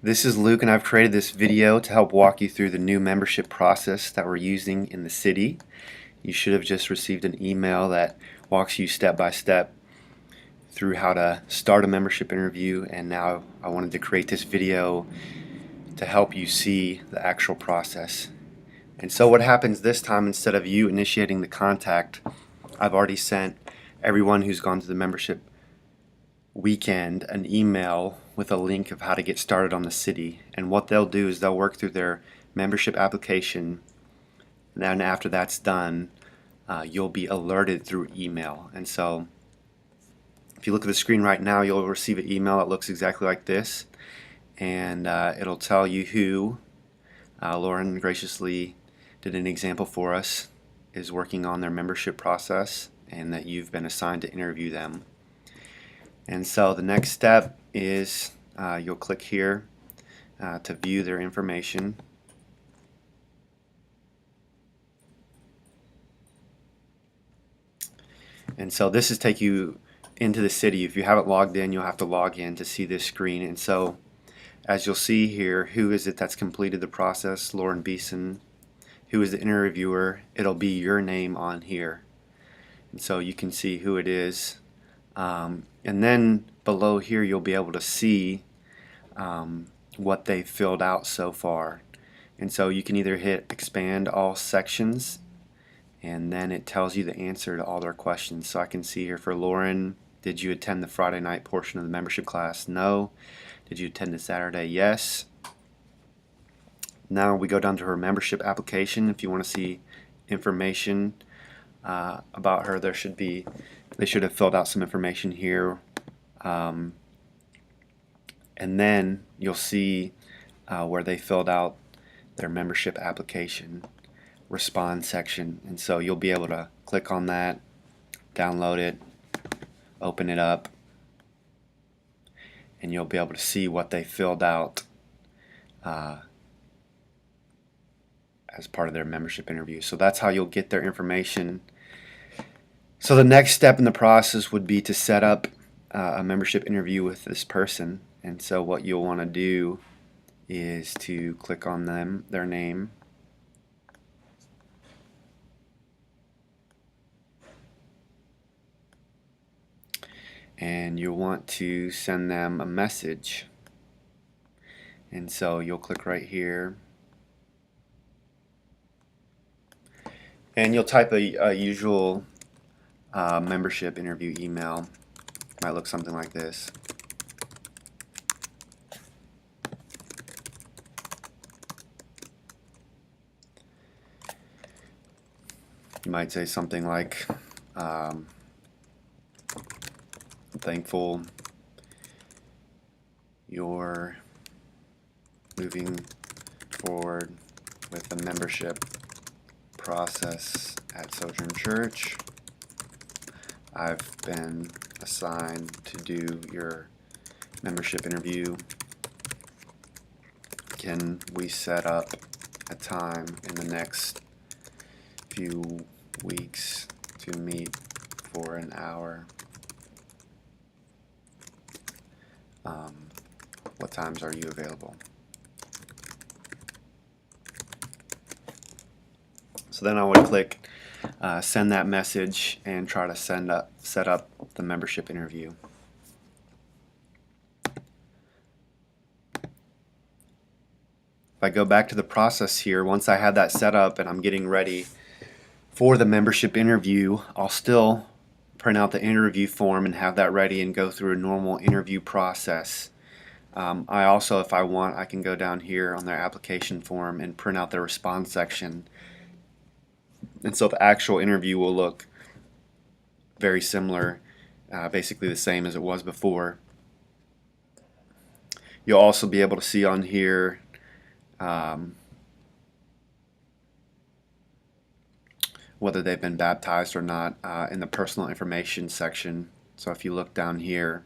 This is Luke, and I've created this video to help walk you through the new membership process that we're using in the city. You should have just received an email that walks you step by step through how to start a membership interview, and now I wanted to create this video to help you see the actual process. And so what happens this time, instead of you initiating the contact, I've already sent everyone who's gone to the membership weekend an email with a link of how to get started on the city. And what they'll do is they'll work through their membership application, and then after that's done, you'll be alerted through email. And so if you look at the screen right now, you'll receive an email that looks exactly like this, and it'll tell you who Lauren graciously did an example for us is working on their membership process, and that you've been assigned to interview them. And so the next step is you'll click here to view their information. And so this is take you into the city. If you haven't logged in, you'll have to log in to see this screen. And so as you'll see here, who is it that's completed the process? Lauren Beeson. Who is the interviewer? It'll be your name on here. And so you can see who it is. And then below here you'll be able to see what they've filled out so far. And so you can either hit expand all sections, and then it tells you the answer to all their questions. So I can see here for Lauren, did you attend the Friday night portion of the membership class? No. Did you attend the Saturday? Yes. Now we go down to her membership application. If you want to see information about her, they should have filled out some information here, and then you'll see where they filled out their membership application respond section. And so you'll be able to click on that, download it, open it up, and you'll be able to see what they filled out as part of their membership interview. So that's how you'll get their information. So the next step in the process would be to set up a membership interview with this person. And so what you'll want to do is to click on their name, and you'll want to send them a message. And so you'll click right here, and you'll type a usual membership interview email. Might look something like this. You might say something like, I'm thankful you're moving forward with the membership process at Sojourn Church. I've been assigned to do your membership interview. Can we set up a time in the next few weeks to meet for an hour? What times are you available? So then I would click send that message and try to set up the membership interview. If I go back to the process here, once I had that set up and I'm getting ready for the membership interview, I'll still print out the interview form and have that ready and go through a normal interview process. I also, if I want, I can go down here on their application form and print out the response section. And so the actual interview will look very similar, basically the same as it was before. You'll also be able to see on here whether they've been baptized or not in the personal information section. So if you look down here,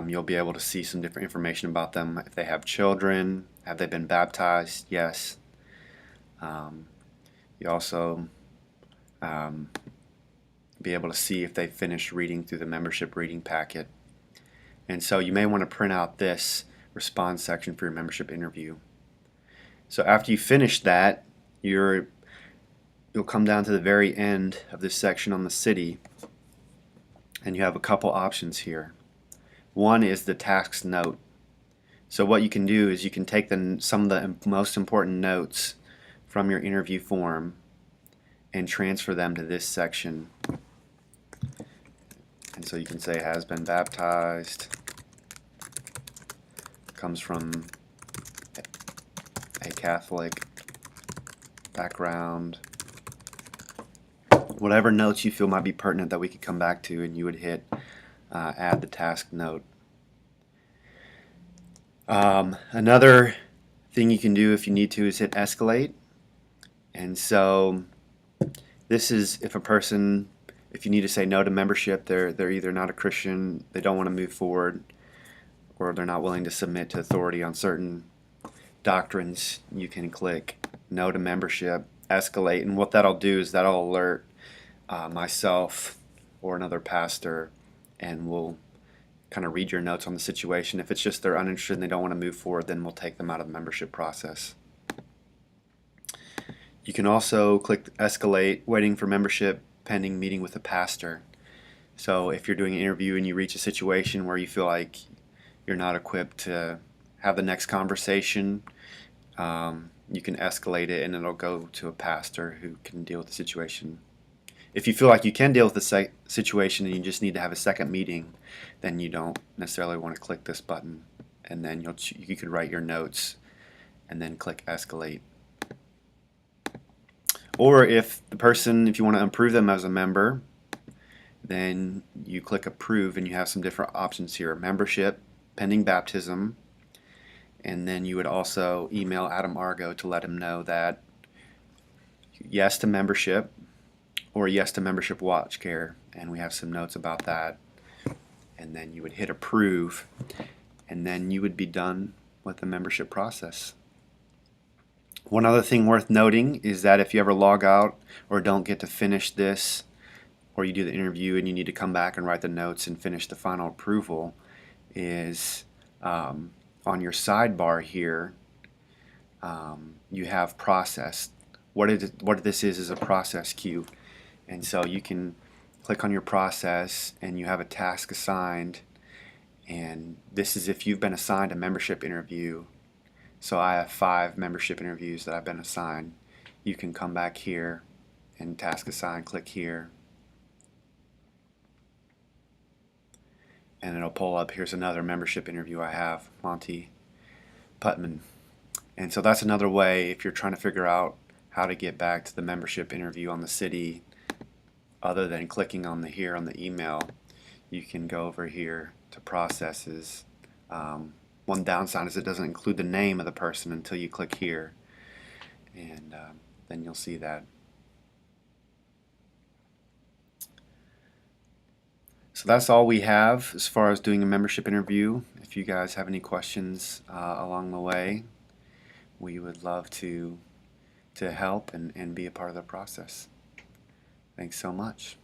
you'll be able to see some different information about them. If they have children, have they been baptized? Yes. You also be able to see if they finished reading through the membership reading packet. And so you may want to print out this response section for your membership interview. So after you finish that, you'll come down to the very end of this section on the city, and you have a couple options here. One is the task note. So what you can do is you can take some of the most important notes from your interview form and transfer them to this section. And so you can say has been baptized, comes from a Catholic background, whatever notes you feel might be pertinent that we could come back to, and you would hit add the task note. Another thing you can do if you need to is hit escalate. And so this is if you need to say no to membership, they're either not a Christian, they don't want to move forward, or they're not willing to submit to authority on certain doctrines. You can click no to membership, escalate, and what that'll do is that'll alert myself or another pastor, and we'll kind of read your notes on the situation. If it's just they're uninterested and they don't want to move forward, then we'll take them out of the membership process. You can also click escalate, waiting for membership pending meeting with a pastor. So if you're doing an interview and you reach a situation where you feel like you're not equipped to have the next conversation, you can escalate it and it'll go to a pastor who can deal with the situation. If you feel like you can deal with the situation and you just need to have a second meeting, then you don't necessarily want to click this button, and then you could write your notes and then click escalate. Or if you want to approve them as a member, then you click approve, and you have some different options here: membership, pending baptism, and then you would also email Adam Argo to let him know that yes to membership or yes to membership watch care, and we have some notes about that. And then you would hit approve, and then you would be done with the membership process. One other thing worth noting is that if you ever log out or don't get to finish this, or you do the interview and you need to come back and write the notes and finish the final approval, is on your sidebar here you have process. What this is a process queue, and so you can click on your process and you have a task assigned, and this is if you've been assigned a membership interview. So I have 5 membership interviews that I've been assigned. You can come back here and task assign, click here, and it'll pull up, here's another membership interview I have, Monty Putman. And so that's another way, if you're trying to figure out how to get back to the membership interview on the city, other than clicking on here on the email, you can go over here to processes. One downside is it doesn't include the name of the person until you click here, and then you'll see that. So that's all we have as far as doing a membership interview. If you guys have any questions along the way, we would love to help and be a part of the process. Thanks so much.